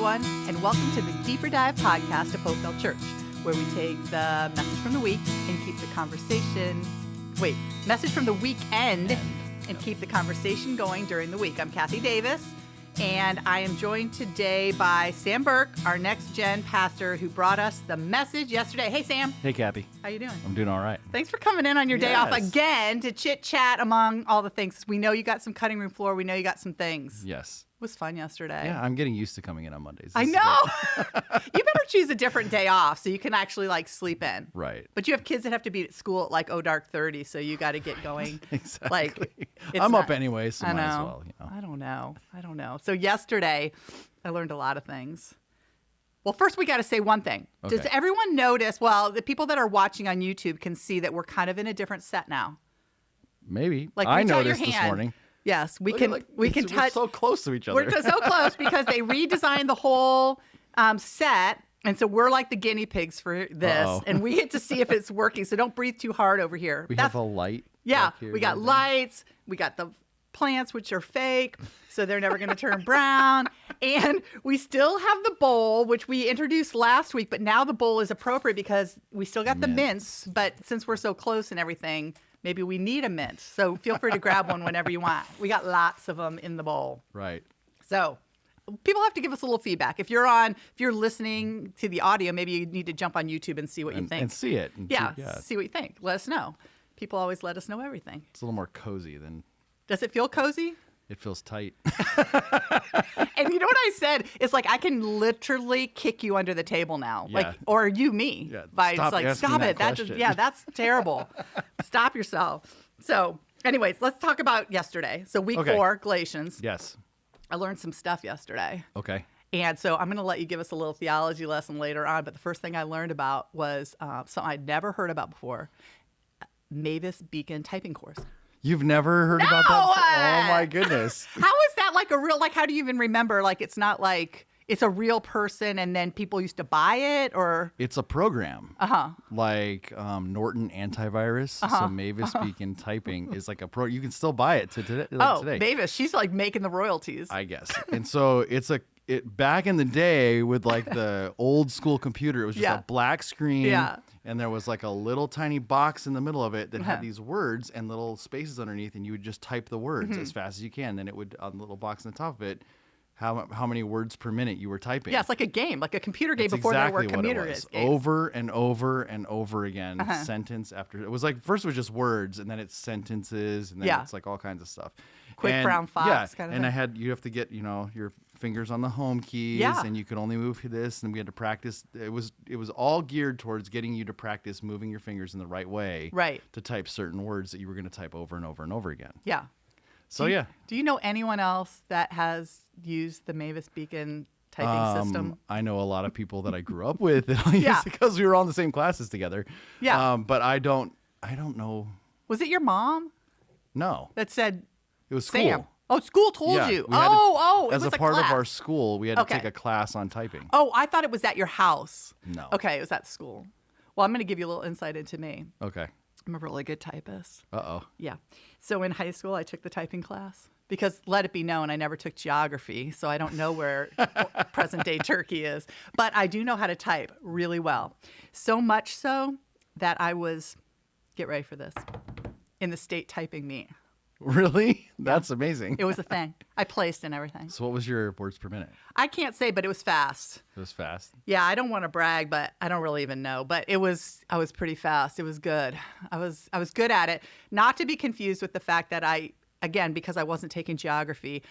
everyone, and welcome to the Deeper Dive podcast of Hopeville Church, where we take the message from the week and keep the message from the weekend and keep the conversation going during the week. I'm Cathy Davis, and I am joined today by Sam Burke, our next gen pastor who brought us the message yesterday. Hey, Sam. Hey, Cathy. How you doing? I'm doing all right. Thanks for coming in on your day off again to chit-chat among all the things. We know you got some cutting room floor. We know you got some things. Yes. It was fun yesterday. Yeah, I'm getting used to coming in on Mondays. I know. You better choose a different day off so you can actually sleep in. Right. But you have kids that have to be at school at dark 30, so you got to get going. Exactly. I'm up anyway, so might as well. I don't know. So yesterday, I learned a lot of things. Well, first we got to say one thing. Okay. Does everyone notice? Well, the people that are watching on YouTube can see that we're kind of in a different set now. Maybe. I noticed this morning. Yes, we can touch. We're so close to each other. We're so close because they redesigned the whole set, and so we're like the guinea pigs for this, and we get to see if it's working. So don't breathe too hard over here. We have a light. Yeah, we got lights. We got the plants, which are fake, so they're never going to turn brown. And we still have the bowl, which we introduced last week, but now the bowl is appropriate because we still got the mints, but since we're so close and everything, maybe we need a mint. So feel free to grab one whenever you want. We got lots of them in the bowl. Right. So people have to give us a little feedback. If you're listening to the audio, maybe you need to jump on YouTube and see what you think. And see it. See what you think. Let us know. People always let us know everything. It's a little more cozy than... Does it feel cozy? It feels tight. And you know what I said? It's like I can literally kick you under the table now. Yeah. Or you me. Yeah. Stop it. That's terrible. Stop yourself. So anyways, let's talk about yesterday. So week 4, Galatians. Yes. I learned some stuff yesterday. Okay. And so I'm going to let you give us a little theology lesson later on. But the first thing I learned about was something I'd never heard about before. Mavis Beacon typing course. You've never heard about that? Oh, my goodness. How is that a real, how do you even remember? It's not it's a real person and then people used to buy it, or? It's a program. Uh-huh. Like Norton Antivirus. Uh-huh. So Mavis Beacon Typing is like a pro. You can still buy it today. Mavis, she's making the royalties. I guess. And so back in the day with the old school computer, it was just a black screen. Yeah. And there was a little tiny box in the middle of it that had these words and little spaces underneath, and you would just type the words as fast as you can. Then it would, on the little box on the top of it, how many words per minute you were typing. Yeah, it's like a game, like a computer game before there were computer games. Over and over and over again, sentence after. It was first it was just words, and then it's sentences, and then it's all kinds of stuff. Quick brown fox kind of and thing. you have to get, your fingers on the home keys, and you could only move this, and we had to practice. It was all geared towards getting you to practice moving your fingers in the right way, to type certain words that you were going to type over and over and over again. Yeah. So do you know anyone else that has used the Mavis Beacon typing system? I know a lot of people that I grew up with because we were all in the same classes together. Yeah. But I don't know. Was it your mom? No. That said, it was school. Sam. Oh, school told you. It was a part class. of our school, we had to take a class on typing. Oh, I thought it was at your house. No. Okay, it was at school. Well, I'm going to give you a little insight into me. Okay. I'm a really good typist. Uh-oh. Yeah. So in high school, I took the typing class because, let it be known, I never took geography, so I don't know where present-day Turkey is. But I do know how to type really well. So much so that I was, get ready for this, in the state typing meet. Really? That's amazing. It was a thing. I placed in everything. So what was your words per minute? I can't say, but it was fast. It was fast? Yeah, I don't want to brag, but I don't really even know. But I was pretty fast. It was good. I was good at it. Not to be confused with the fact that because I wasn't taking geography,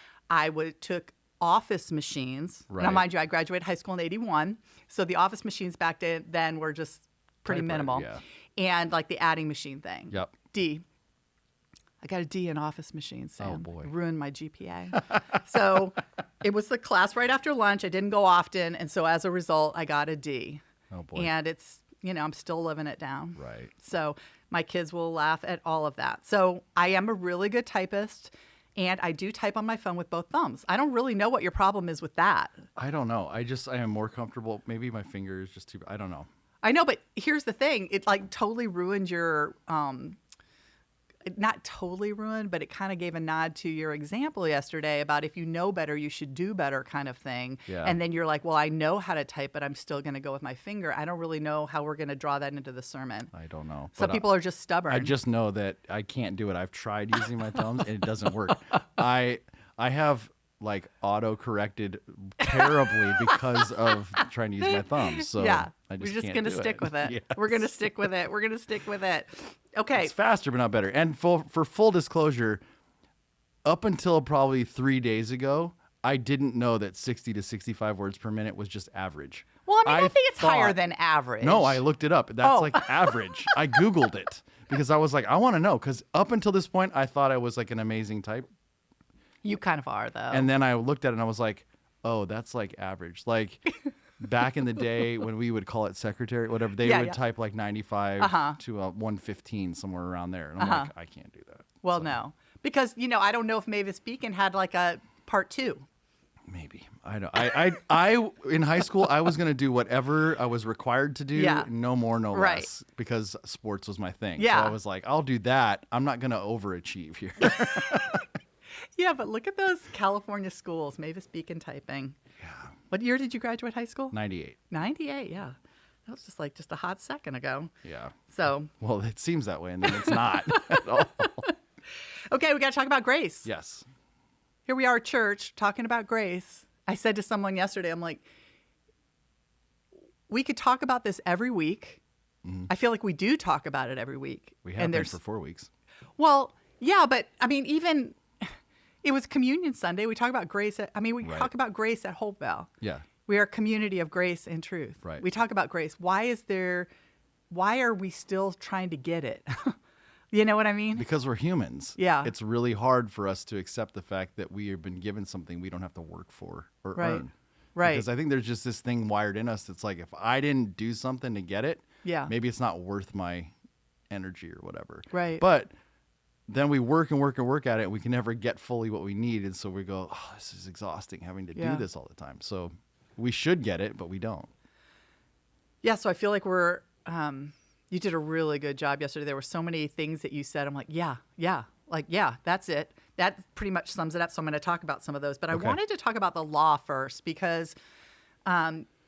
took office machines. Right. Now, mind you, I graduated high school in 81. So the office machines back then were just pretty minimal. Yeah. And the adding machine thing. Yep. D. I got a D in office machines, Sam. Oh, boy. It ruined my GPA. So it was the class right after lunch. I didn't go often. And so as a result, I got a D. Oh, boy. And it's, I'm still living it down. Right. So my kids will laugh at all of that. So I am a really good typist. And I do type on my phone with both thumbs. I don't really know what your problem is with that. I don't know. I am more comfortable. Maybe my finger is just too, I don't know. I know, but here's the thing. It totally ruined your not totally ruined, but it kind of gave a nod to your example yesterday about if you know better, you should do better kind of thing. Yeah. And then you're like, well, I know how to type, but I'm still going to go with my finger. I don't really know how we're going to draw that into the sermon. I don't know. Some people are just stubborn. I just know that I can't do it. I've tried using my thumbs and it doesn't work. I have like auto-corrected terribly because of trying to use my thumbs. So yeah, I just we're just going to stick with it. Yes. We're going to stick with it. We're going to stick with it. Okay. It's faster, but not better. And for full disclosure, up until probably 3 days ago, I didn't know that 60 to 65 words per minute was just average. Well, I think it's higher than average. No, I looked it up. That's like average. I Googled it because I was like, I want to know. Because up until this point, I thought I was like an amazing type. You kind of are, though. And then I looked at it and I was like, oh, that's like average. Like back in the day when we would call it secretary, whatever, they would type like 95 to 115, somewhere around there. And I'm like, I can't do that. Well, no. Because, I don't know if Mavis Beacon had like a part 2. Maybe. I don't. I in high school, I was going to do whatever I was required to do, no more, no less, because sports was my thing. Yeah. So I was like, I'll do that. I'm not going to overachieve here. Yeah, but look at those California schools, Mavis Beacon typing. Yeah. What year did you graduate high school? 98. 98, yeah. That was just a hot second ago. Yeah. So. Well, it seems that way, and then it's not at all. Okay, we got to talk about grace. Yes. Here we are at church talking about grace. I said to someone yesterday, I'm like, we could talk about this every week. Mm-hmm. I feel like we do talk about it every week. We have been for 4 weeks. Well, yeah, but I mean, even it was Communion Sunday. We talk about grace. We talk about grace at Hopeville. Yeah. We are a community of grace and truth. Right. We talk about grace. Why are we still trying to get it? You know what I mean? Because we're humans. Yeah. It's really hard for us to accept the fact that we have been given something we don't have to work for or earn. Right. Because I think there's just this thing wired in us that's like, if I didn't do something to get it, maybe it's not worth my energy or whatever. Right. But then we work and work and work at it, and we can never get fully what we need. And so we go, oh, this is exhausting having to do this all the time. So we should get it, but we don't. Yeah, so I feel like we're you did a really good job yesterday. There were so many things that you said. I'm like, that's it. That pretty much sums it up. So I'm going to talk about some of those. But I wanted to talk about the law first because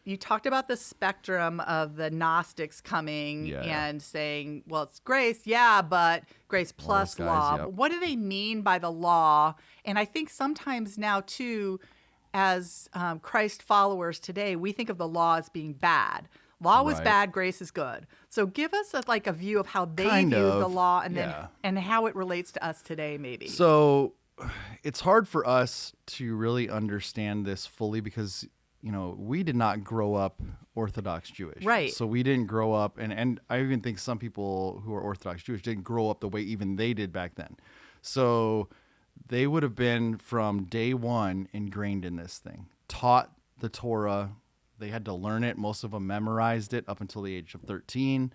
you talked about the spectrum of the Gnostics coming and saying, well, it's grace, but grace plus law. But what do they mean by the law? And I think sometimes now, too, as Christ followers today, we think of the law as being bad. Law was bad, grace is good. So give us a view of how they view the law and then and how it relates to us today, maybe. So it's hard for us to really understand this fully because, we did not grow up Orthodox Jewish. Right. So we didn't grow up, and I even think some people who are Orthodox Jewish didn't grow up the way even they did back then. So they would have been from day one ingrained in this thing, taught the Torah. They had to learn it. Most of them memorized it up until the age of 13.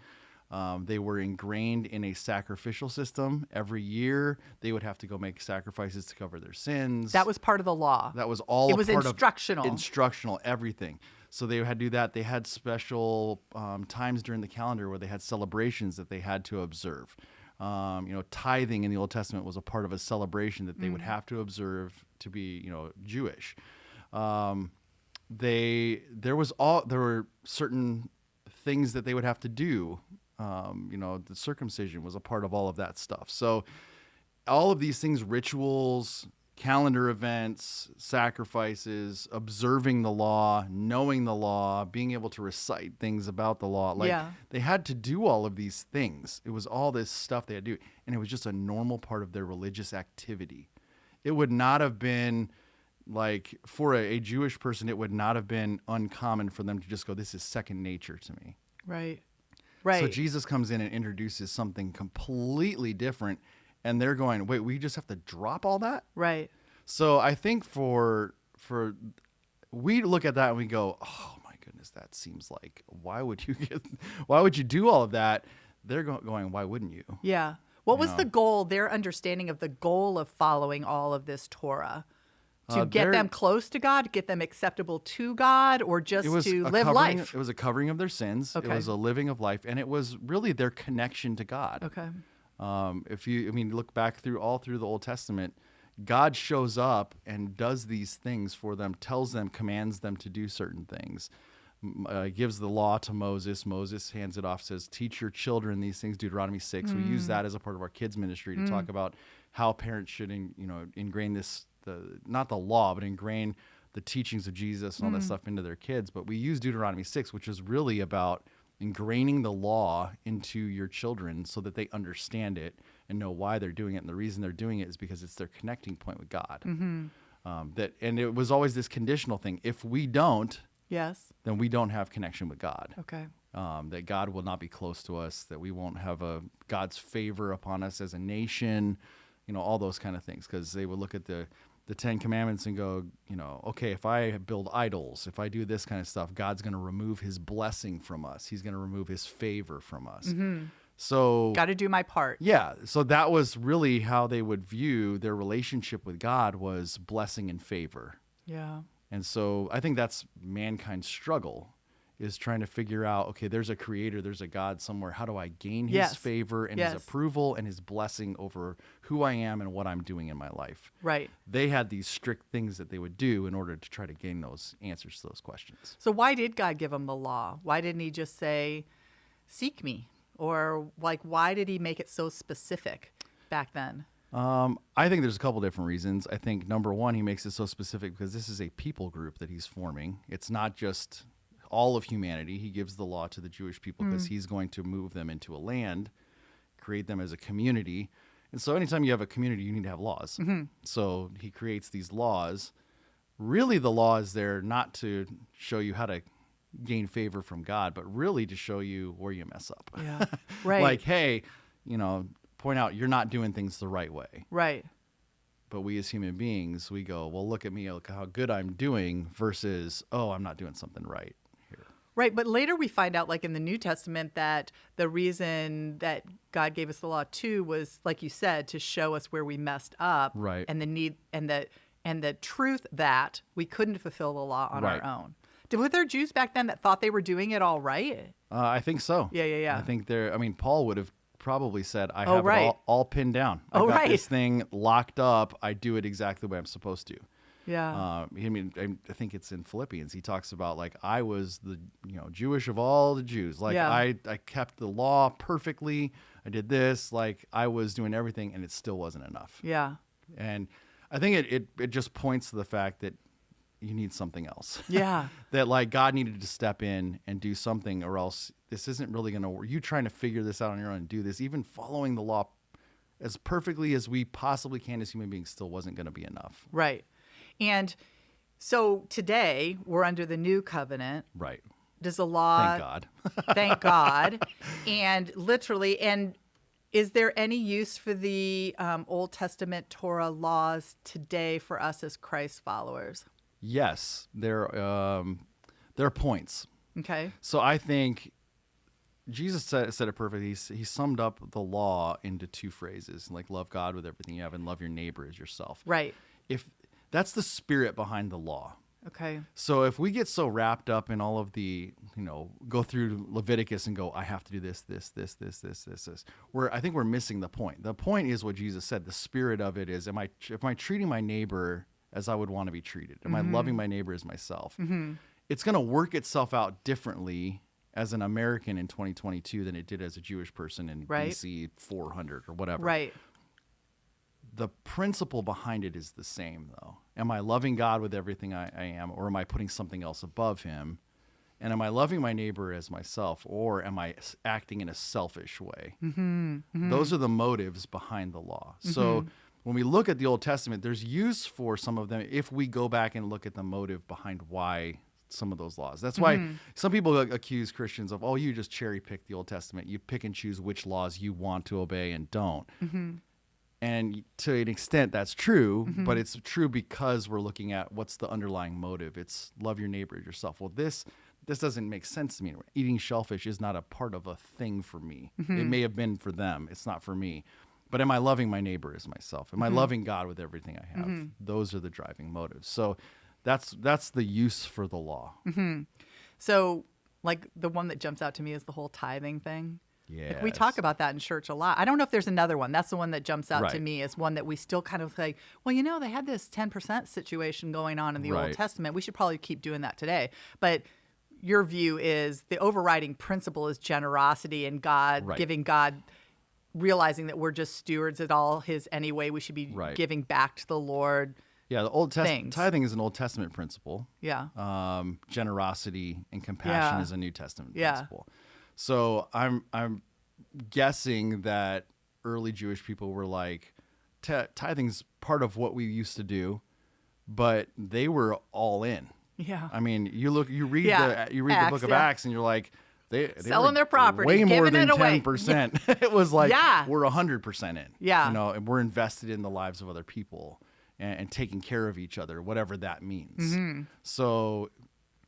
They were ingrained in a sacrificial system. Every year, they would have to go make sacrifices to cover their sins. That was part of the law. That was all It was part instructional. Of instructional, everything. So they had to do that. They had special times during the calendar where they had celebrations that they had to observe. Tithing in the Old Testament was a part of a celebration that they would have to observe to be, Jewish. There were certain things that they would have to do. The circumcision was a part of all of that stuff. So all of these things, rituals, calendar events, sacrifices, observing the law, knowing the law, being able to recite things about the law. They had to do all of these things. It was all this stuff they had to do. And it was just a normal part of their religious activity. It would not have been for a Jewish person, it would not have been uncommon for them to just go, this is second nature to me. Right. So Jesus comes in and introduces something completely different, and they're going, wait, we just have to drop all that? Right. So I think for we look at that and we go, oh my goodness, that seems like, why would you do all of that? They're going, why wouldn't you? Yeah. What was the goal, their understanding of the goal of following all of this Torah? To get them close to God, get them acceptable to God, or just to live life? It was a covering of their sins. Okay. It was a living of life, and it was really their connection to God. Okay. Look back through the Old Testament, God shows up and does these things for them, tells them, commands them to do certain things. Gives the law to Moses. Moses hands it off, says, teach your children these things, Deuteronomy 6. We use that as a part of our kids' ministry to talk about how parents should ingrain not the law, but ingrain the teachings of Jesus and all that stuff into their kids. But we use Deuteronomy 6, which is really about ingraining the law into your children so that they understand it and know why they're doing it. And the reason they're doing it is because it's their connecting point with God. And it was always this conditional thing. If we don't, then we don't have connection with God. Okay. That God will not be close to us, that we won't have God's favor upon us as a nation, all those kind of things. Because they would look at the Ten Commandments and go, okay, if I build idols, if I do this kind of stuff, God's going to remove his blessing from us. He's going to remove his favor from us. So got to do my part. Yeah. So that was really how they would view their relationship with God, was blessing and favor. Yeah. And so I think that's mankind's struggle, is trying to figure out, okay, there's a creator, there's a God somewhere. How do I gain his favor and his approval and his blessing over who I am and what I'm doing in my life? Right. They had these strict things that they would do in order to try to gain those answers to those questions. So why did God give them the law? Why didn't he just say, seek me? Or why did he make it so specific back then? I think there's a couple different reasons. I think number one, he makes it so specific because this is a people group that he's forming. It's not just all of humanity. He gives the law to the Jewish people because he's going to move them into a land, create them as a community. And so anytime you have a community, you need to have laws. So he creates these laws. Really, the law is there not to show you how to gain favor from God, but really to show you where you mess up. Yeah. Right. Like, hey, point out you're not doing things the right way. Right. But we as human beings, we go, well, look at me, look how good I'm doing, versus, oh, I'm not doing something right here. Right. But later we find out, like in the New Testament, that the reason that God gave us the law too was, like you said, to show us where we messed up. Right. And the need and the truth that we couldn't fulfill the law on our own. Were there Jews back then that thought they were doing it all right? I think so. Yeah. I think Paul would have probably said, I have it all pinned down. I've got this thing locked up. I do it exactly the way I'm supposed to. Yeah. I think it's in Philippians. He talks about, like, I was the Jewish of all the Jews. Like, I kept the law perfectly. I did this. Like, I was doing everything, and it still wasn't enough. Yeah. And I think it just points to the fact that you need something else. Yeah. That, like, God needed to step in and do something, or else this isn't really going to work. You trying to figure this out on your own and do this, even following the law as perfectly as we possibly can as human beings, still wasn't going to be enough. Right. And so today we're under the new covenant. Right. Does the law... Thank God. Thank God. And literally, and is there any use for the Old Testament Torah laws today for us as Christ followers? Yes, there are points. Okay. So I think Jesus said it perfectly. He summed up the law into two phrases, like love God with everything you have and love your neighbor as yourself. Right. If that's the spirit behind the law. Okay. So if we get so wrapped up in all of the, go through Leviticus and go, I have to do this, where I think we're missing the point. The point is what Jesus said. The spirit of it is, am I treating my neighbor as I would want to be treated? Am I loving my neighbor as myself? It's going to work itself out differently as an American in 2022 than it did as a Jewish person in BC 400 or whatever. Right. The principle behind it is the same, though. Am I loving God with everything I am, or am I putting something else above him? And am I loving my neighbor as myself, or am I acting in a selfish way? Those are the motives behind the law. So when we look at the Old Testament, there's use for some of them if we go back and look at the motive behind why some of those laws. That's why some people accuse Christians of, oh, you just cherry pick the Old Testament. You pick and choose which laws you want to obey and don't. And to an extent, that's true, but it's true because we're looking at what's the underlying motive. It's love your neighbor as yourself. Well, this doesn't make sense to me. Eating shellfish is not a part of a thing for me. It may have been for them. It's not for me. But am I loving my neighbor as myself? Am I loving God with everything I have? Those are the driving motives. So that's the use for the law. So, like, the one that jumps out to me is the whole tithing thing. Yeah. Like we talk about that in church a lot. I don't know if there's another one. That's the one that jumps out to me as one that we still kind of like, well, they had this 10% situation going on in the Old Testament. We should probably keep doing that today. But your view is the overriding principle is generosity and God, giving God, realizing that we're just stewards at all his anyway. We should be giving back to the Lord. Yeah, the Old Testament tithing is an Old Testament principle. Yeah. Generosity and compassion is a New Testament principle. So I'm guessing that early Jewish people were like, tithing's part of what we used to do, but they were all in. Yeah. I mean, you read the book of Acts, and you're like, they selling their property, way more than 10%. Yeah. It was like we're 100% in. Yeah. And we're invested in the lives of other people and taking care of each other, whatever that means. Mm-hmm. So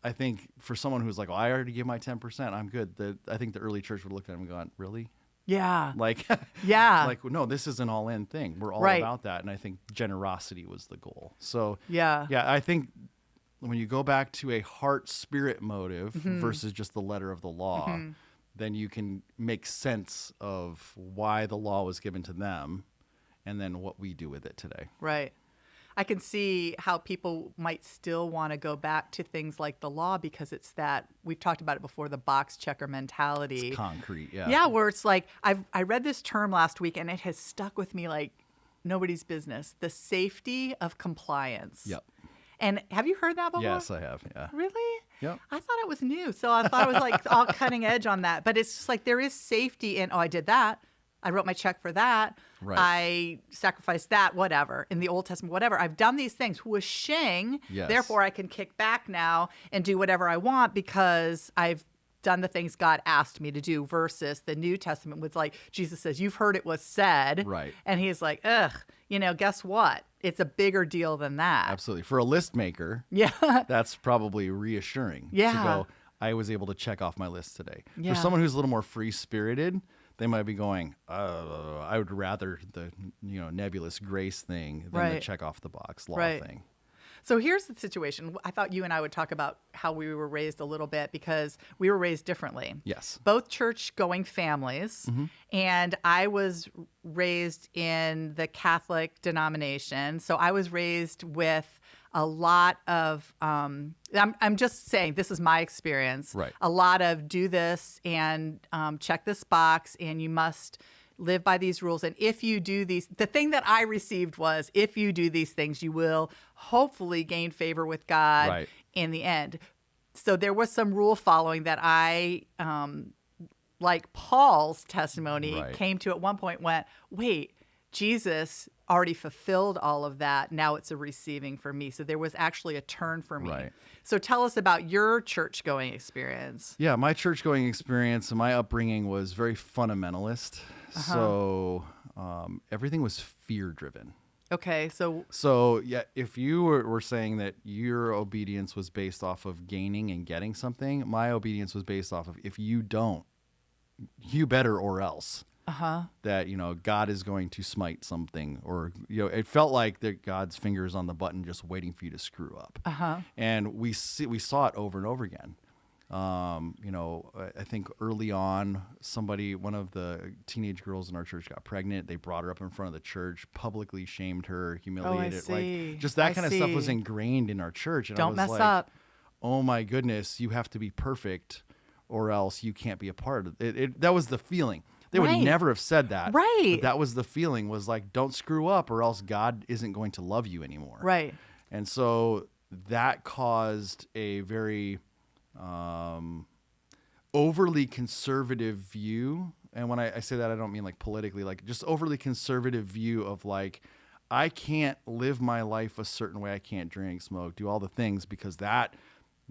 I think for someone who's like, I already give my 10%, I'm good. I think the early church would look at him and go, really? Yeah. Like, like, no, this is an all in thing. We're all about that. And I think generosity was the goal. So I think when you go back to a heart spirit motive versus just the letter of the law, then you can make sense of why the law was given to them and then what we do with it today. Right. I can see how people might still want to go back to things like the law because it's that, we've talked about it before, the box checker mentality. It's concrete, Yeah, where it's like, I read this term last week and it has stuck with me like nobody's business. The safety of compliance. Yep. And have you heard that before? Yes, I have, yeah. Really? Yep. I thought it was new, so I thought it was like all cutting edge on that. But it's just like there is safety in, I did that. I wrote my check for that. Right. I sacrificed that, whatever, in the Old Testament, whatever. I've done these things. Whooshing. Yes. Therefore, I can kick back now and do whatever I want because I've done the things God asked me to do versus the New Testament was like, Jesus says, you've heard it was said. Right. And he's like, guess what? It's a bigger deal than that. Absolutely. For a list maker, that's probably reassuring to go, I was able to check off my list today. Yeah. For someone who's a little more free-spirited, they might be going, I would rather the nebulous grace thing than the check off the box law thing. So here's the situation. I thought you and I would talk about how we were raised a little bit because we were raised differently. Yes. Both church-going families, and I was raised in the Catholic denomination. So I was raised with a lot of, I'm just saying, this is my experience. Right. A lot of do this and check this box, and you must live by these rules. And if you do these, the thing that I received was, if you do these things, you will hopefully gain favor with God in the end. So there was some rule following that I, like Paul's testimony, came to at one point, went, wait, Jesus already fulfilled all of that. Now it's a receiving for me. So there was actually a turn for me. Right. So tell us about your church-going experience. Yeah, my church-going experience and my upbringing was very fundamentalist. So everything was fear-driven. Okay, so yeah, if you were saying that your obedience was based off of gaining and getting something, my obedience was based off of if you don't, you better or else. That God is going to smite something, or it felt like that God's fingers on the button just waiting for you to screw up. And we saw it over and over again. I think early on, one of the teenage girls in our church got pregnant. They brought her up in front of the church, publicly shamed her, humiliated her. Like just that kind of stuff was ingrained in our church. And Don't I was mess up. Oh my goodness, you have to be perfect or else you can't be a part of it. That was the feeling. They would never have said that. Right. But that was the feeling, was like, don't screw up or else God isn't going to love you anymore. Right. And so that caused a very overly conservative view. And when I say that, I don't mean like politically, like just overly conservative view of like, I can't live my life a certain way. I can't drink, smoke, do all the things because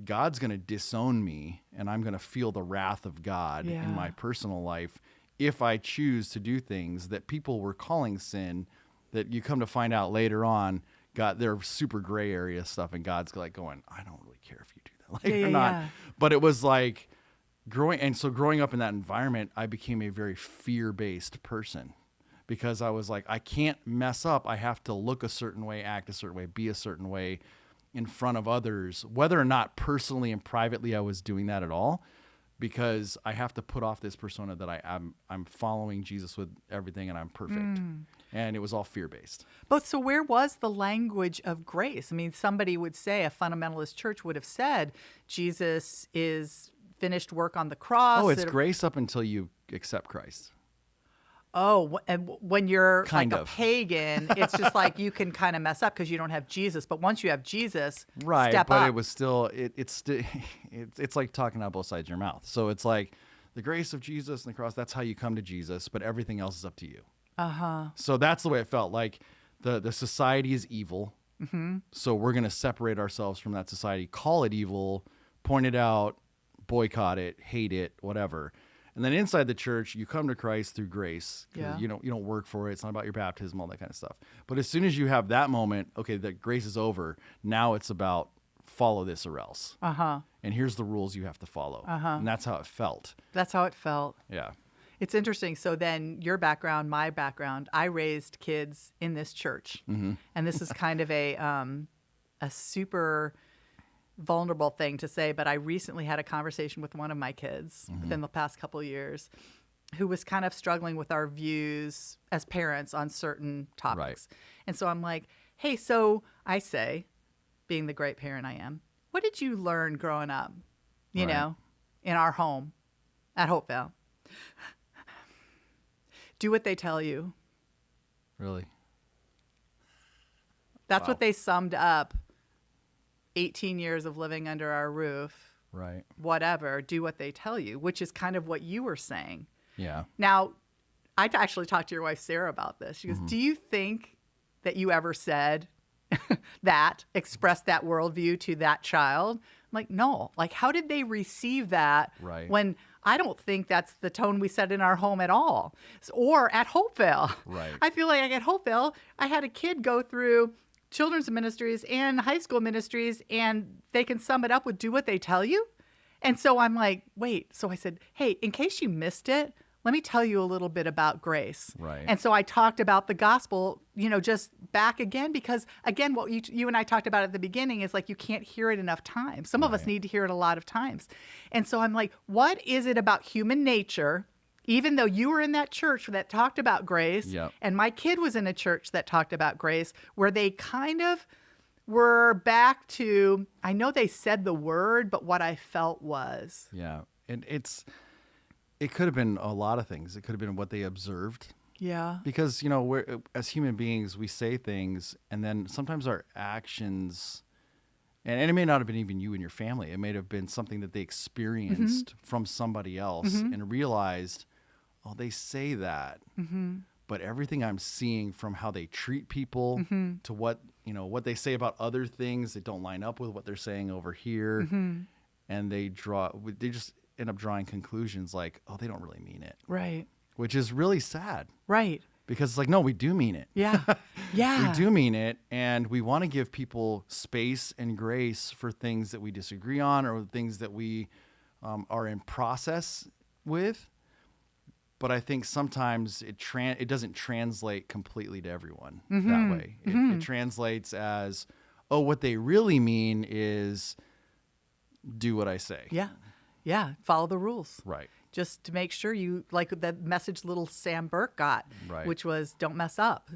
God's going to disown me and I'm going to feel the wrath of God in my personal life if I choose to do things that people were calling sin, that you come to find out later on, they're super gray area stuff, and God's like going, I don't really care if you do that, or not. But it was like growing up in that environment, I became a very fear-based person because I was like, I can't mess up. I have to look a certain way, act a certain way, be a certain way. in front of others, whether or not personally and privately I was doing that at all. because I have to put off this persona that I'm following Jesus with everything and I'm perfect. And it was all fear-based. But so where was the language of grace? I mean, somebody would say, a fundamentalist church would have said, Jesus is finished work on the cross. Oh, it's grace up until you accept Christ. Oh, and when you're kind like of. a pagan, it's just like you can kind of mess up because you don't have Jesus. But once you have Jesus, right, step but up. it was still it's like talking out both sides of your mouth. So it's like the grace of Jesus and the cross. That's how you come to Jesus, but everything else is up to you. So that's the way it felt. Like the society is evil. So we're gonna separate ourselves from that society, call it evil, point it out, boycott it, hate it, whatever. And then inside the church, you come to Christ through grace. Yeah. You don't work for it. It's not about your baptism, all that kind of stuff. But as soon as you have that moment, okay, the grace is over. Now it's about follow this or else. And here's the rules you have to follow. And that's how it felt. That's how it felt. Yeah. It's interesting. So then your background, my background, I raised kids in this church. And this is kind of a super vulnerable thing to say, but I recently had a conversation with one of my kids within the past couple of years who was kind of struggling with our views as parents on certain topics. Right. And so I'm like, hey, so I say, being the great parent I am, what did you learn growing up, you know, in our home at Hopevale? Do what they tell you. Really? That's what they summed up. 18 years of living under our roof, right? Whatever, do what they tell you, which is kind of what you were saying. Yeah. Now, I actually talked to your wife, Sarah, about this. She goes, do you think that you ever said that, expressed that worldview to that child? I'm like, no. Like, how did they receive that when I don't think that's the tone we set in our home at all? Or at Hopevale. Right. I feel like at Hopevale, I had a kid go through children's ministries and high school ministries, and they can sum it up with do what they tell you. And so I'm like, wait. So I said, hey, in case you missed it, let me tell you a little bit about grace. Right. And so I talked about the gospel, you know, just back again, because again, what you and I talked about at the beginning is like, you can't hear it enough times. Some of us need to hear it a lot of times. And so I'm like, what is it about human nature? Even though you were in that church that talked about grace, and my kid was in a church that talked about grace, where they kind of were back to, I know they said the word, but what I felt was. Yeah. And it could have been a lot of things. It could have been what they observed. Yeah. Because, you know, we're, as human beings, we say things, and then sometimes our actions, and it may not have been even you and your family. It may have been something that they experienced from somebody else and realized, oh, they say that, but everything I'm seeing from how they treat people to what, you know, what they say about other things that don't line up with what they're saying over here. And they just end up drawing conclusions like, oh, they don't really mean it. Right. Which is really sad. Right. Because it's like, no, we do mean it. Yeah. Yeah. We do mean it. And we want to give people space and grace for things that we disagree on or things that we are in process with. But I think sometimes it doesn't translate completely to everyone that way. It translates as, oh, what they really mean is do what I say. Yeah. Yeah. Follow the rules. Right. Just to make sure you, like the message little Sam Burke got, which was don't mess up.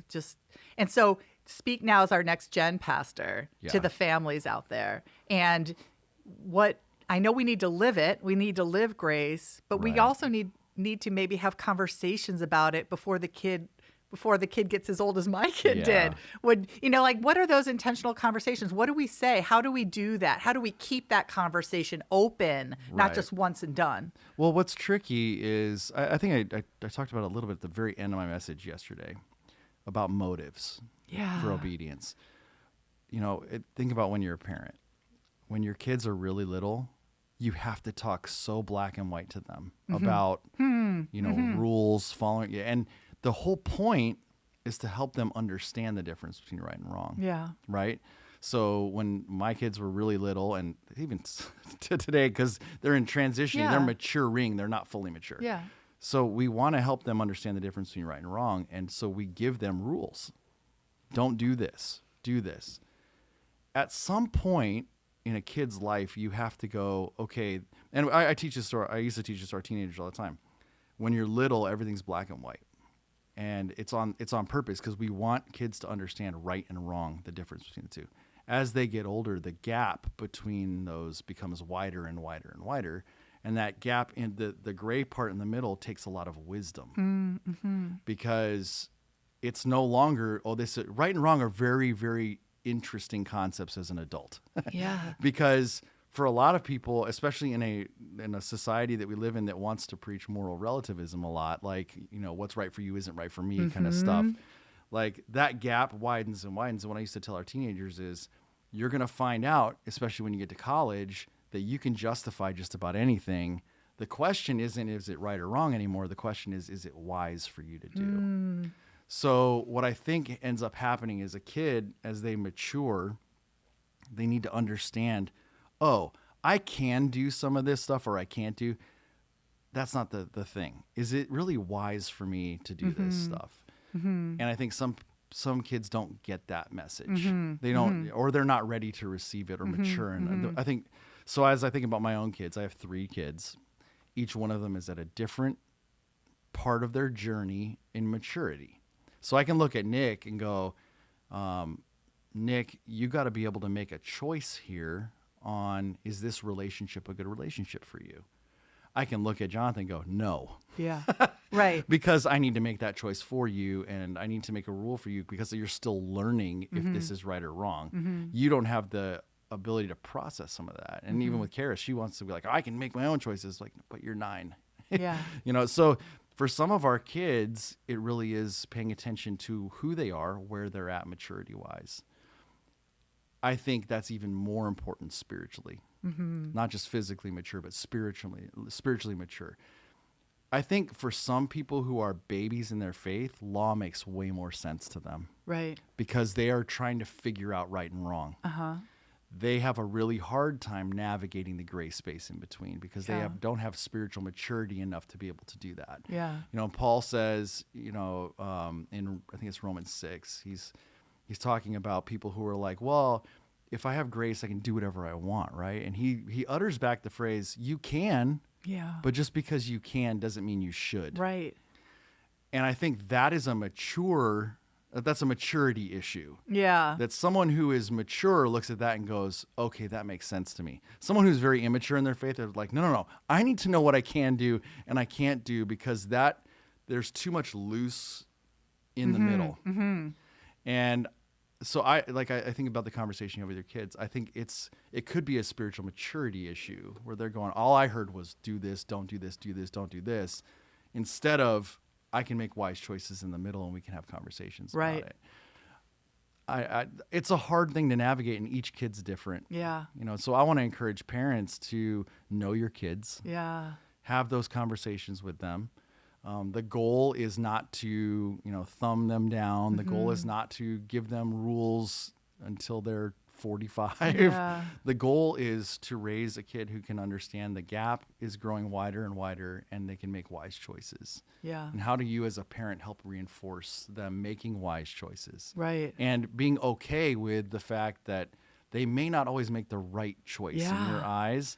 And so speak now as our next gen pastor to the families out there. And what I know we need to live it. We need to live grace, but we also need to maybe have conversations about it before the kid gets as old as my kid did. What are those intentional conversations? What do we say? How do we do that? How do we keep that conversation open, not just once and done? Well, what's tricky is, I think I talked about it a little bit at the very end of my message yesterday about motives for obedience. You know, think about when you're a parent. When your kids are really little, you have to talk so black and white to them about, rules, following. And the whole point is to help them understand the difference between right and wrong. Yeah. Right? So when my kids were really little, and even to today, because they're in transition, they're maturing, they're not fully mature. Yeah. So we want to help them understand the difference between right and wrong. And so we give them rules. Don't do this. Do this. At some point, in a kid's life, you have to go, okay. And I teach this to I used to teach this to our teenagers all the time. When you're little, everything's black and white. And it's on purpose because we want kids to understand right and wrong, the difference between the two. As they get older, the gap between those becomes wider and wider and wider. And that gap in the gray part in the middle takes a lot of wisdom because it's no longer, this right and wrong are very, very interesting concepts as an adult. Yeah. Because for a lot of people, especially in a society that we live in that wants to preach moral relativism a lot, like, what's right for you isn't right for me kind of stuff. Like that gap widens and widens. And what I used to tell our teenagers is you're going to find out, especially when you get to college, that you can justify just about anything. The question isn't, is it right or wrong anymore? The question is it wise for you to do? So what I think ends up happening is a kid, as they mature, they need to understand, I can do some of this stuff or I can't do. That's not the thing. Is it really wise for me to do this stuff? And I think some kids don't get that message. They don't, or they're not ready to receive it or mature. And I think, so as I think about my own kids, I have 3 kids. Each one of them is at a different part of their journey in maturity. So I can look at Nick and go, Nick, you got to be able to make a choice here on, is this relationship a good relationship for you? I can look at Jonathan and go, no. Yeah, right. Because I need to make that choice for you, and I need to make a rule for you because you're still learning if this is right or wrong. You don't have the ability to process some of that. And even with Kara, she wants to be like, I can make my own choices. Like, but you're 9. Yeah. So for some of our kids, it really is paying attention to who they are, where they're at maturity-wise. I think that's even more important spiritually. Not just physically mature, but spiritually mature. I think for some people who are babies in their faith, law makes way more sense to them. Right. Because they are trying to figure out right and wrong. They have a really hard time navigating the gray space in between because they don't have spiritual maturity enough to be able to do that. Yeah. Paul says, in I think it's Romans 6, he's talking about people who are like, well, if I have grace, I can do whatever I want, right? And he utters back the phrase, you can, but just because you can doesn't mean you should. Right. And I think that is that's a maturity issue. Yeah. That someone who is mature looks at that and goes, okay, that makes sense to me. Someone who's very immature in their faith, they're like, no. I need to know what I can do and I can't do because there's too much loose in the middle. And so I think about the conversation you have with your kids. I think it could be a spiritual maturity issue where they're going, all I heard was do this, don't do this, do this, don't do this. Instead of, I can make wise choices in the middle and we can have conversations about it. It's a hard thing to navigate and each kid's different. Yeah. So I want to encourage parents to know your kids. Yeah. Have those conversations with them. The goal is not to, thumb them down. The goal is not to give them rules until they're 45. Yeah. The goal is to raise a kid who can understand the gap is growing wider and wider and they can make wise choices. Yeah. And how do you as a parent help reinforce them making wise choices? Right. And being okay with the fact that they may not always make the right choice in your eyes,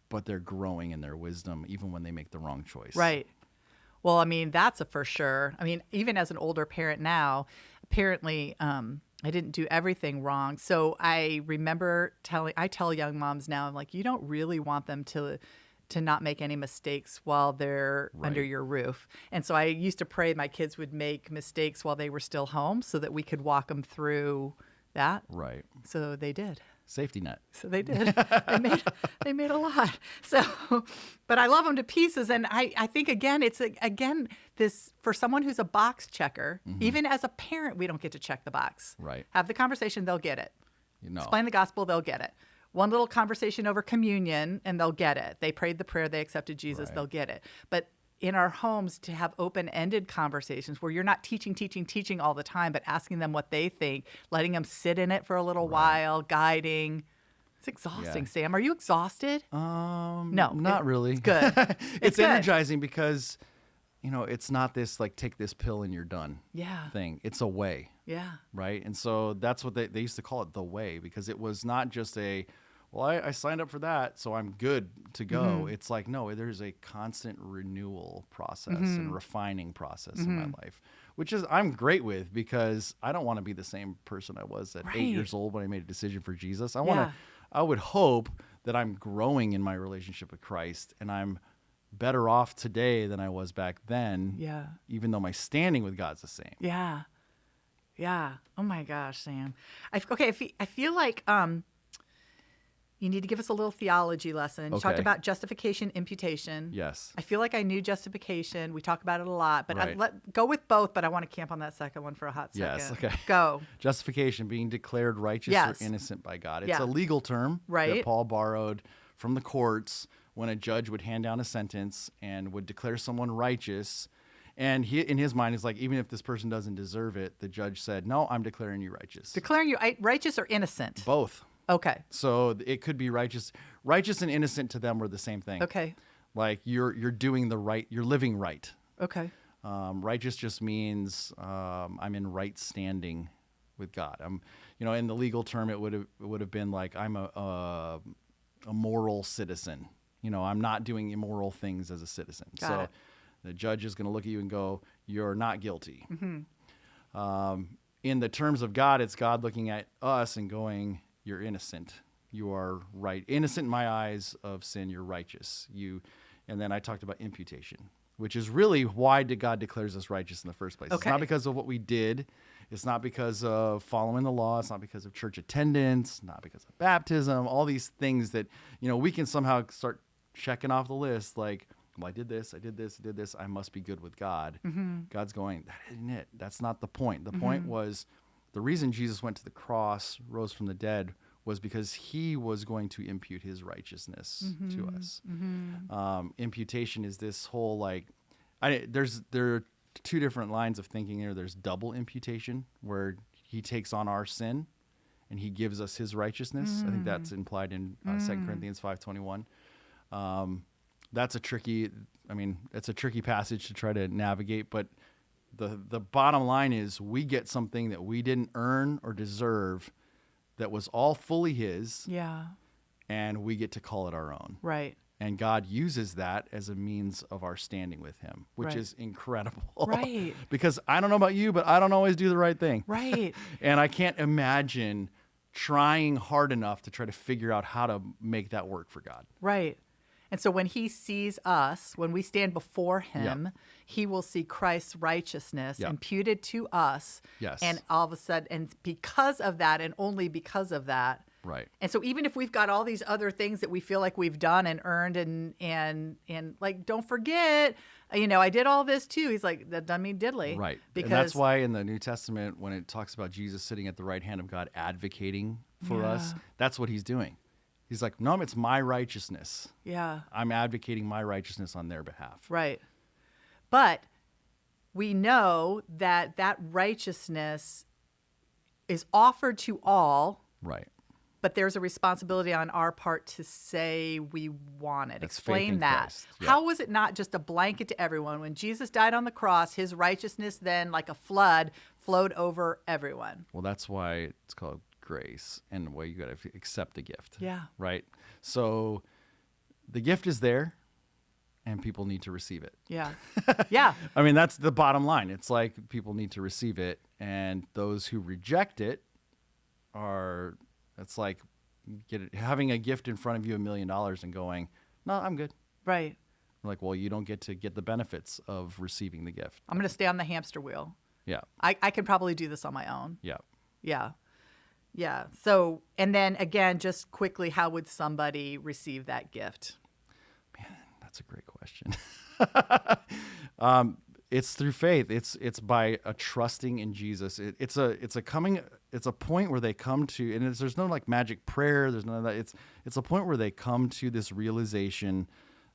but they're growing in their wisdom even when they make the wrong choice. Right. Well, that's a for sure. Even as an older parent now, apparently I didn't do everything wrong. So I remember I tell young moms now, I'm like, you don't really want them to not make any mistakes while they're under your roof. And so I used to pray my kids would make mistakes while they were still home so that we could walk them through that. Right. So they did. Safety net. So they did. They made a lot. So, but I love them to pieces. And I think, again, it's, this, for someone who's a box checker, even as a parent, we don't get to check the box. Right. Have the conversation, they'll get it. Explain the gospel, they'll get it. One little conversation over communion, and they'll get it. They prayed the prayer, they accepted Jesus, they'll get it. But in our homes, to have open-ended conversations where you're not teaching all the time, but asking them what they think, letting them sit in it for a little while, guiding. It's exhausting, Sam. Are you exhausted? No, not really. It's good. It's energizing because it's not this like take this pill and you're done thing. It's a way. Yeah. Right. And so that's what they used to call it, the way, because it was not just I signed up for that, so I'm good to go. Mm-hmm. It's like, no, there's a constant renewal process and refining process in my life, which is I'm great with, because I don't want to be the same person I was at 8 years old when I made a decision for Jesus. I would hope that I'm growing in my relationship with Christ, and I'm better off today than I was back then. Yeah. Even though my standing with God's the same. Yeah. Yeah. Oh my gosh, Sam. I feel like you need to give us a little theology lesson. You talked about justification, imputation. Yes. I feel like I knew justification. We talk about it a lot, but go with both, but I want to camp on that second one for a hot second. Yes, okay. Go. Justification, being declared righteous or innocent by God. It's a legal term that Paul borrowed from the courts when a judge would hand down a sentence and would declare someone righteous. And in his mind, it's like, even if this person doesn't deserve it, the judge said, no, I'm declaring you righteous. Declaring you righteous or innocent? Both. Okay. So it could be righteous. Righteous and innocent to them were the same thing. Okay. Like you're doing the right, you're living right. Okay. Righteous just means I'm in right standing with God. In the legal term, it would have been like I'm a moral citizen. I'm not doing immoral things as a citizen. Got it. The judge is going to look at you and go, you're not guilty. Mm-hmm. In the terms of God, it's God looking at us and going, you're innocent. You are right. Innocent in my eyes of sin, you're righteous. And then I talked about imputation, which is really why God declares us righteous in the first place. Okay. It's not because of what we did. It's not because of following the law. It's not because of church attendance, not because of baptism, all these things that, we can somehow start checking off the list. Like, well, I did this, I did this. I must be good with God. Mm-hmm. God's going, that isn't it. That's not the point. The point was, the reason Jesus went to the cross, rose from the dead, was because he was going to impute his righteousness to us. Mm-hmm. Imputation is this whole there are two different lines of thinking here. There's double imputation, where he takes on our sin and he gives us his righteousness. I think that's implied in 2 Corinthians 5:21. That's a tricky passage to try to navigate, but the bottom line is we get something that we didn't earn or deserve, that was all fully his. Yeah. And we get to call it our own. Right. And God uses that as a means of our standing with him, which is incredible. Right. Because I don't know about you, but I don't always do the right thing. Right. And I can't imagine trying hard enough to try to figure out how to make that work for God. Right. And so when he sees us, when we stand before him, he will see Christ's righteousness imputed to us. Yes. And all of a sudden, and because of that, and only because of that. Right. And so even if we've got all these other things that we feel like we've done and earned and like, don't forget, I did all this too. He's like, that doesn't mean diddly. Right. Because, and that's why in the New Testament, when it talks about Jesus sitting at the right hand of God, advocating for us, that's what he's doing. He's like, no, it's my righteousness. Yeah. I'm advocating my righteousness on their behalf. Right. But we know that righteousness is offered to all. Right. But there's a responsibility on our part to say we want it. That's explain that. Yep. How was it not just a blanket to everyone? When Jesus died on the cross, his righteousness then, like a flood, flowed over everyone. Well, that's why it's called grace, and the way you got to accept the gift. Yeah. Right. So the gift is there, and people need to receive it. Yeah. Yeah. I mean, that's the bottom line. It's like people need to receive it, and those who reject it it's like having a gift in front of you $1 million and going, no, I'm good. Right. Like, well, you don't get to get the benefits of receiving the gift. I'm going to stay on the hamster wheel. Yeah. I could probably do this on my own. Yeah. Yeah. Yeah. So, and then again, just quickly, how would somebody receive that gift? Man, that's a great question. It's through faith. It's by a trusting in Jesus. It's a point where they come to, and there's no like magic prayer. There's none of that. It's a point where they come to this realization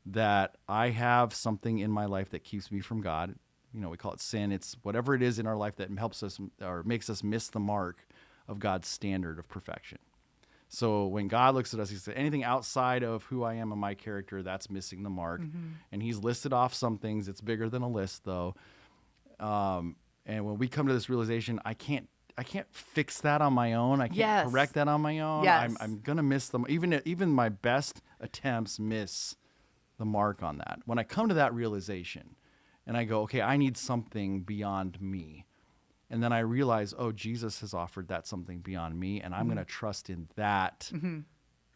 that I have something in my life that keeps me from God. We call it sin. It's whatever it is in our life that helps us or makes us miss the mark of God's standard of perfection. So when God looks at us, he said, anything outside of who I am and my character, that's missing the mark. And he's listed off some things. It's bigger than a list, though. And when we come to this realization, I can't fix that on my own. I can't correct that on my own. I'm going to miss them. Even my best attempts miss the mark on that. When I come to that realization and I go, okay, I need something beyond me. And then I realize, oh, Jesus has offered that something beyond me, and I'm going to trust in that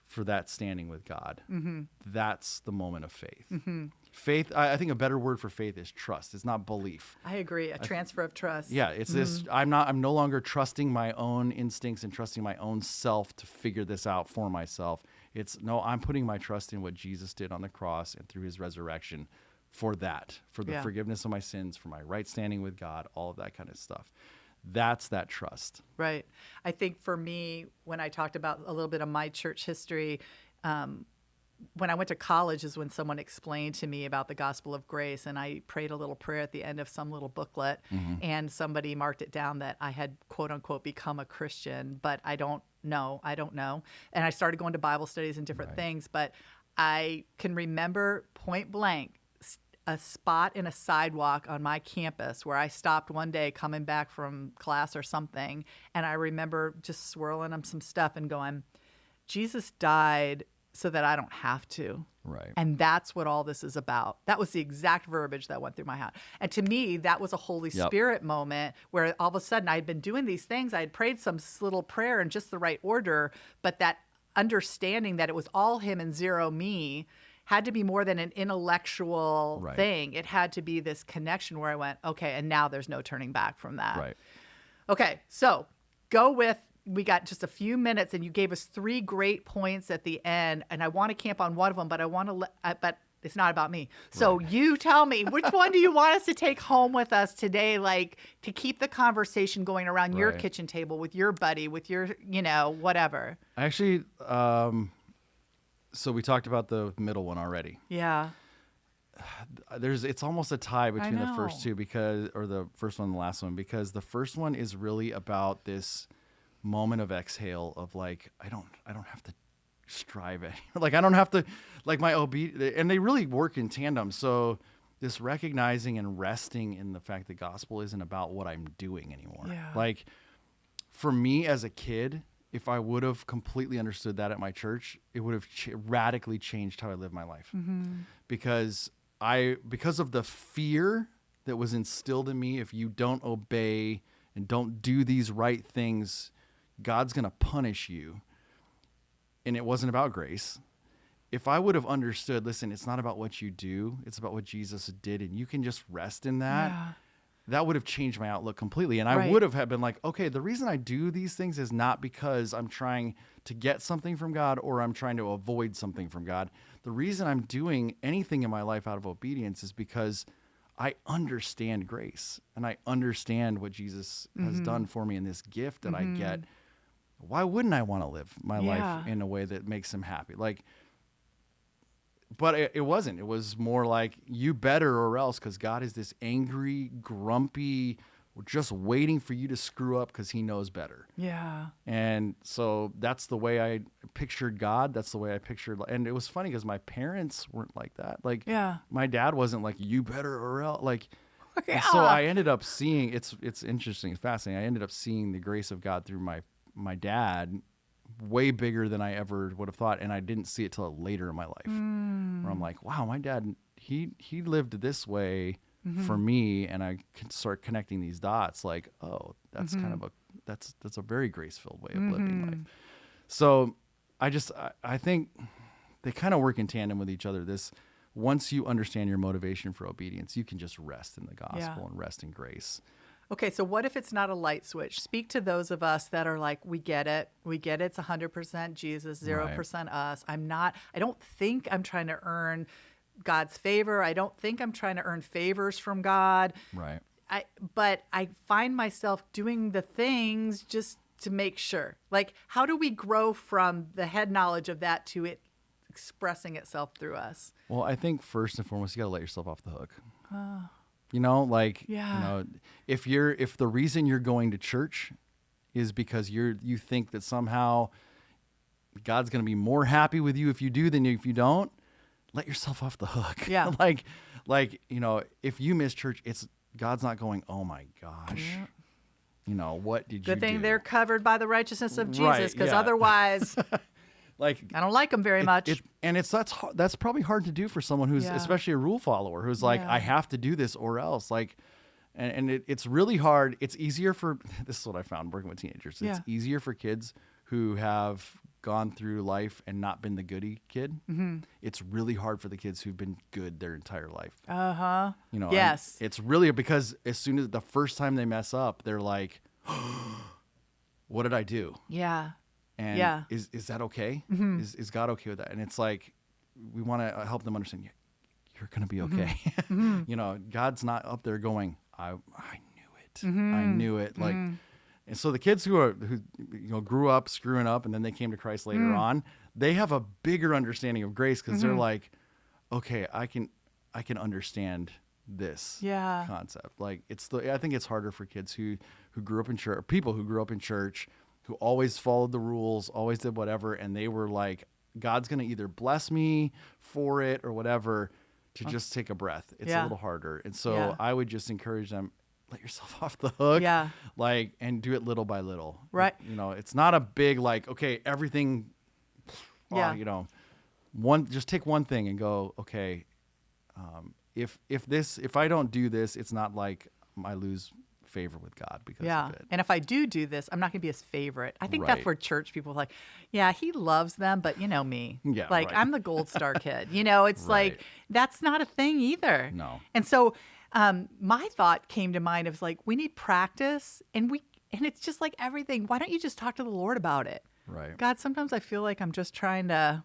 for that standing with God. That's the moment of faith. Faith, I think a better word for faith is trust. It's not belief. I agree. A transfer of trust. Yeah, it's this. I'm no longer trusting my own instincts and trusting my own self to figure this out for myself. I'm putting my trust in what Jesus did on the cross and through his resurrection for that, for the forgiveness of my sins, for my right standing with God, all of that kind of stuff. That's that trust. Right. I think for me, when I talked about a little bit of my church history, when I went to college is when someone explained to me about the gospel of grace, and I prayed a little prayer at the end of some little booklet, and somebody marked it down that I had, quote unquote, become a Christian, but I don't know. And I started going to Bible studies and different things, but I can remember point blank a spot in a sidewalk on my campus where I stopped one day coming back from class or something, and I remember just swirling on some stuff and going, Jesus died so that I don't have to. Right. And that's what all this is about. That was the exact verbiage that went through my head. And to me, that was a Holy Spirit moment where all of a sudden I had been doing these things. I had prayed some little prayer in just the right order, but that understanding that it was all him and zero me had to be more than an intellectual thing. It had to be this connection where I went, okay, and now there's no turning back from that. Right. Okay, so we got just a few minutes, and you gave us 3 great points at the end, and I want to camp on one of them, but but it's not about me. So you tell me, which one do you want us to take home with us today, like to keep the conversation going around your kitchen table with your buddy, with your, whatever? Actually, so we talked about the middle one already. Yeah. It's almost a tie between the first two or the first one and the last one, because the first one is really about this moment of exhale of like, I don't have to strive at, like, I don't have to, like, my obedience, and they really work in tandem. So this recognizing and resting in the fact that gospel isn't about what I'm doing anymore. Yeah. Like, for me as a kid, if I would have completely understood that at my church, it would have radically changed how I live my life. Because of the fear that was instilled in me, if you don't obey and don't do these right things, God's going to punish you. And it wasn't about grace. If I would have understood, listen, it's not about what you do, it's about what Jesus did, and you can just rest in that. Yeah. That would have changed my outlook completely. And I would have been like, okay, the reason I do these things is not because I'm trying to get something from God or I'm trying to avoid something from God. The reason I'm doing anything in my life out of obedience is because I understand grace and I understand what Jesus has done for me in this gift that I get. Why wouldn't I want to live my life in a way that makes him happy? But it wasn't. It was more like, you better or else, because God is this angry, grumpy, just waiting for you to screw up because he knows better. Yeah. And so that's the way I pictured God. That's the way I pictured. And it was funny because my parents weren't like that. Like, my dad wasn't like, you better or else. Like, so I ended up seeing, it's interesting, it's fascinating. I ended up seeing the grace of God through my dad way bigger than I ever would have thought, and I didn't see it till later in my life, where I'm like, wow, my dad, he lived this way for me, and I can start connecting these dots, like, oh, that's kind of that's a very grace-filled way of living life. So I think they kind of work in tandem with each other. Once you understand your motivation for obedience, you can just rest in the gospel and rest in grace. Okay, so what if it's not a light switch? Speak to those of us that are like, we get it. It's 100% Jesus, 0% us. I don't think I'm trying to earn God's favor. I don't think I'm trying to earn favors from God. Right. But I find myself doing the things just to make sure. Like, how do we grow from the head knowledge of that to it expressing itself through us? Well, I think first and foremost, you got to let yourself off the hook. If the reason you're going to church is because you think that somehow God's going to be more happy with you if you do than if you don't. Let yourself off the hook. Yeah. like, you know, if you miss church, God's not going, oh my gosh. Yeah. You know, what did you do? Good thing they're covered by the righteousness of Jesus, because otherwise, like, I don't like them very much. That's probably hard to do for someone who's especially a rule follower, who's like, I have to do this or else. Like, and it's really hard. It's easier for, this is what I found working with teenagers. It's easier for kids who have gone through life and not been the goody kid. Mm-hmm. It's really hard for the kids who've been good their entire life. Uh-huh. You know, yes. It's really because as soon as the first time they mess up, they're like, what did I do? Yeah. And is that okay? Mm-hmm. Is God okay with that? And it's like, we want to help them understand, you're going to be okay. Mm-hmm. You know, God's not up there going, I knew it. Mm-hmm. I knew it. Like, and so the kids who grew up screwing up and then they came to Christ later on, they have a bigger understanding of grace because they're like, okay, I can understand this concept. Like, I think it's harder for kids who grew up in church, people who grew up in church, who always followed the rules, always did whatever, and they were like, God's going to either bless me for it or whatever, to just take a breath. It's a little harder. And so I would just encourage them, let yourself off the hook, like, and do it little by little. Right. You know, it's not a big, like, okay, everything, you know, just take one thing and go, okay, if I don't do this, it's not like I lose favor with God because of it. And if I do this, I'm not going to be his favorite. I think that's where church people are like, yeah, he loves them, but you know me. Yeah, like, I'm the gold star kid. You know, it's like, that's not a thing either. No. And so my thought came to mind of like, we need practice, and it's just like everything. Why don't you just talk to the Lord about it? Right. God, sometimes I feel like I'm just trying to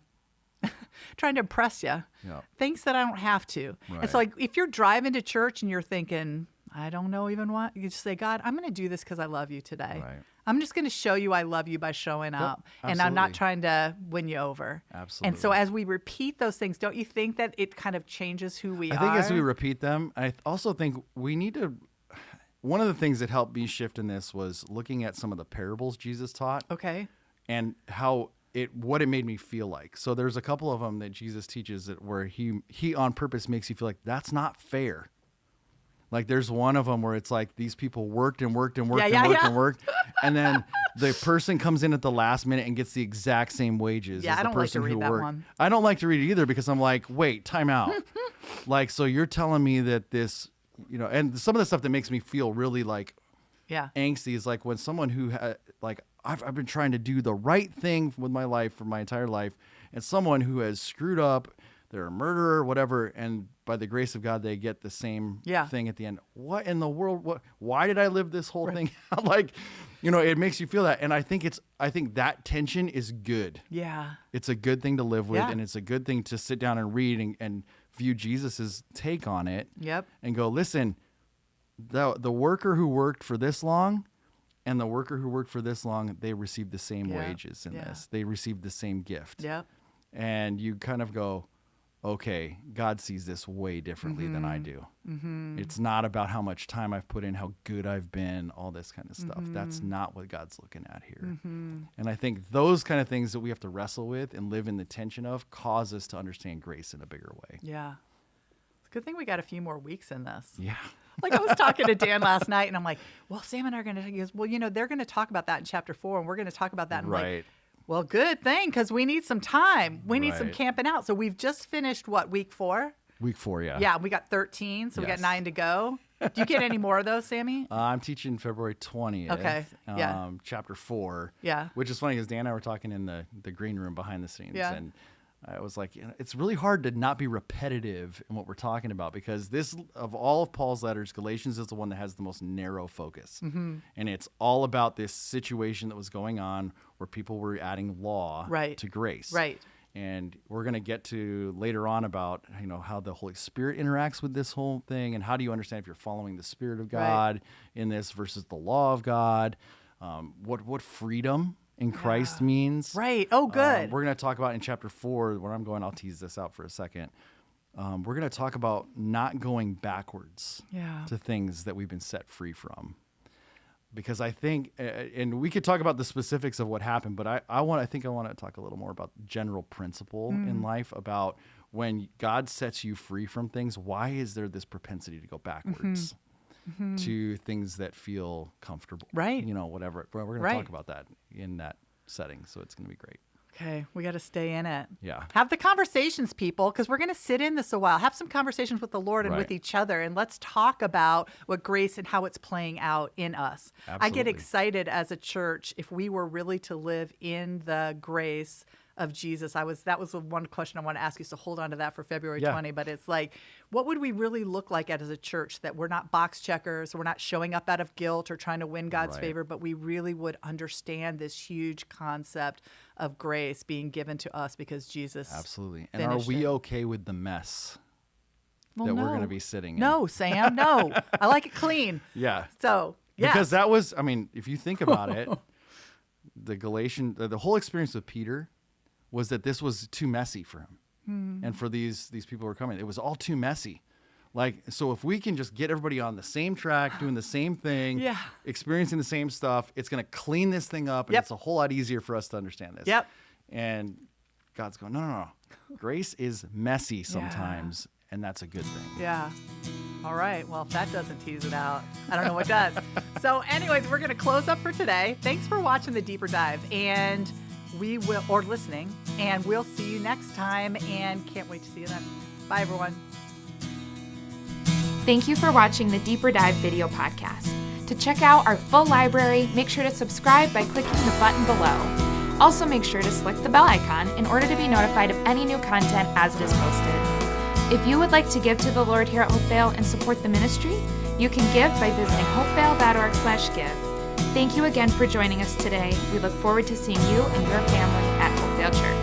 impress you. Yeah. Things that I don't have to. Right. And so, like, if you're driving to church and you're thinking, I don't know even what, you just say, God, I'm going to do this because I love you today. Right. I'm just going to show you I love you by showing up. And I'm not trying to win you over. Absolutely. And so as we repeat those things, don't you think that it kind of changes who we are? I think as we repeat them, I also think we need to, one of the things that helped me shift in this was looking at some of the parables Jesus taught. Okay. And what it made me feel like. So there's a couple of them that Jesus teaches where he on purpose makes you feel like that's not fair. Like, there's one of them where it's like these people worked and worked. And then the person comes in at the last minute and gets the exact same wages as the person who worked. One. I don't like to read it either because I'm like, wait, time out. Like, so you're telling me that this, you know, and some of the stuff that makes me feel really like angsty is like when someone who like, I've been trying to do the right thing with my life for my entire life, and someone who has screwed up, they're a murderer, whatever, and by the grace of God, they get the same thing at the end. What in the world? Why did I live this whole thing out? Like, you know, it makes you feel that. And I think that tension is good. Yeah. It's a good thing to live with, and it's a good thing to sit down and read and view Jesus's take on it. Yep. And go, listen, the worker who worked for this long and the worker who worked for this long, they received the same wages in this. They received the same gift. Yep. And you kind of go, okay, God sees this way differently than I do. Mm-hmm. It's not about how much time I've put in, how good I've been, all this kind of stuff. Mm-hmm. That's not what God's looking at here. Mm-hmm. And I think those kind of things that we have to wrestle with and live in the tension of cause us to understand grace in a bigger way. Yeah. It's a good thing we got a few more weeks in this. Yeah. Like, I was talking to Dan last night, and I'm like, well, Sam and I are going to, he goes, well, you know, they're going to talk about that in chapter 4, and we're going to talk about that in like, well, good thing, because we need some time. We need some camping out. So we've just finished, week 4? Week 4, yeah. Yeah, we got 13, so we got 9 to go. Do you get any more of those, Sammy? I'm teaching February 20th. Okay, chapter 4. Yeah. Which is funny, because Dan and I were talking in the green room behind the scenes. Yeah. And I was like, you know, it's really hard to not be repetitive in what we're talking about, because this, of all of Paul's letters, Galatians is the one that has the most narrow focus. Mm-hmm. And it's all about this situation that was going on where people were adding law to grace. Right. And we're going to get to later on about, you know, how the Holy Spirit interacts with this whole thing, and how do you understand if you're following the Spirit of God in this versus the law of God, what freedom in Christ means. Right. Oh, good. We're going to talk about in chapter 4, where I'm going, I'll tease this out for a second. We're going to talk about not going backwards to things that we've been set free from. because I think, and we could talk about the specifics of what happened, but I think I want to talk a little more about the general principle in life about when God sets you free from things, why is there this propensity to go backwards to things that feel comfortable? Right. Whatever. We're going to talk about that in that setting, so it's going to be great. Okay, we got to stay in it. Yeah. Have the conversations, people, because we're going to sit in this a while. Have some conversations with the Lord and with each other, and let's talk about what grace and how it's playing out in us. Absolutely. I get excited as a church if we were really to live in the grace of Jesus. That was the one question I want to ask you, so hold on to that for February 20. But it's like, what would we really look like as a church that we're not box checkers, we're not showing up out of guilt or trying to win God's favor, but we really would understand this huge concept of grace being given to us because Jesus absolutely. And are we okay with the mess that we're going to be sitting in? No, Sam, no. I like it clean. Yeah. So, because that was, if you think about it, the whole experience with Peter was that this was too messy for him. And for these people who were coming, it was all too messy. So if we can just get everybody on the same track, doing the same thing, experiencing the same stuff, it's going to clean this thing up, and it's a whole lot easier for us to understand this. Yep. And God's going, no. Grace is messy sometimes, and that's a good thing. Yeah. All right. Well, if that doesn't tease it out, I don't know what does. So anyways, we're going to close up for today. Thanks for watching The Deeper Dive. And we will, or listening, and we'll see you next time, and can't wait to see you then. Bye, everyone. Thank you for watching the Deeper Dive video podcast. To check out our full library, make sure to subscribe by clicking the button below. Also, make sure to select the bell icon in order to be notified of any new content as it is posted. If you would like to give to the Lord here at Hopevale and support the ministry, you can give by visiting hopevale.org/give. Thank you again for joining us today. We look forward to seeing you and your family at Hopevale Church.